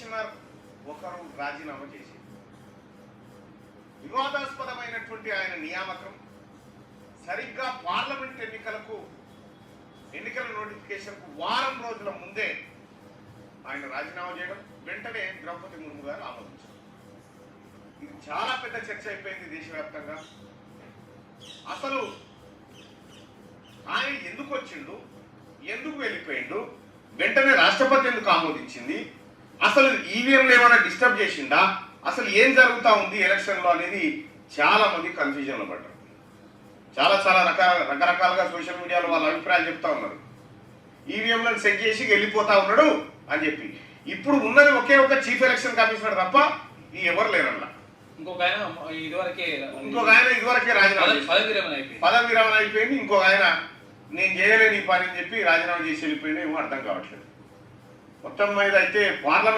Commissioner ఒకరు రాజీనామా చేసి వివాదాస్పదమైనటువంటి ఆయన నియామకం సరిగ్గా పార్లమెంట్ ఎన్నికల నోటిఫికేషన్కు వారం రోజుల ముందే ఆయన రాజీనామా చేయడం, వెంటనే ద్రౌపది ముర్ము గారు ఆమోదించారు. ఇది చాలా పెద్ద చర్చ అయిపోయింది దేశవ్యాప్తంగా. అసలు ఆయన ఎందుకు వచ్చిండు, ఎందుకు వెళ్ళిపోయిండు, వెంటనే రాష్ట్రపతి ఎందుకు ఆమోదించింది, అసలు ఈవీఎంలు ఏమైనా డిస్టర్బ్ చేసిందా, అసలు ఏం జరుగుతూ ఉంది ఎలక్షన్లో అనేది చాలా మంది కన్ఫ్యూజన్లో పడ్డారు. చాలా రకరకాలుగా సోషల్ మీడియాలో వాళ్ళ అభిప్రాయాలు చెప్తా ఉన్నారు. ఈవీఎంలను సెట్ చేసి వెళ్ళిపోతా ఉన్నాడు అని చెప్పి. ఇప్పుడు ఉన్నది ఒకే ఒక చీఫ్ ఎలక్షన్ కమిషనర్ తప్ప ఎవరు లేరన్నా. ఇంకొక ఆయన ఇదివరకే పదవి విరమణ అయిపోయింది. ఇంకొక ఆయన నేను చేయలేని ఈ పని అని చెప్పి రాజీనామా చేసి వెళ్ళిపోయినా ఏమో అర్థం కావట్లేదు. మొత్తం మీద అయితే పార్లమెంట్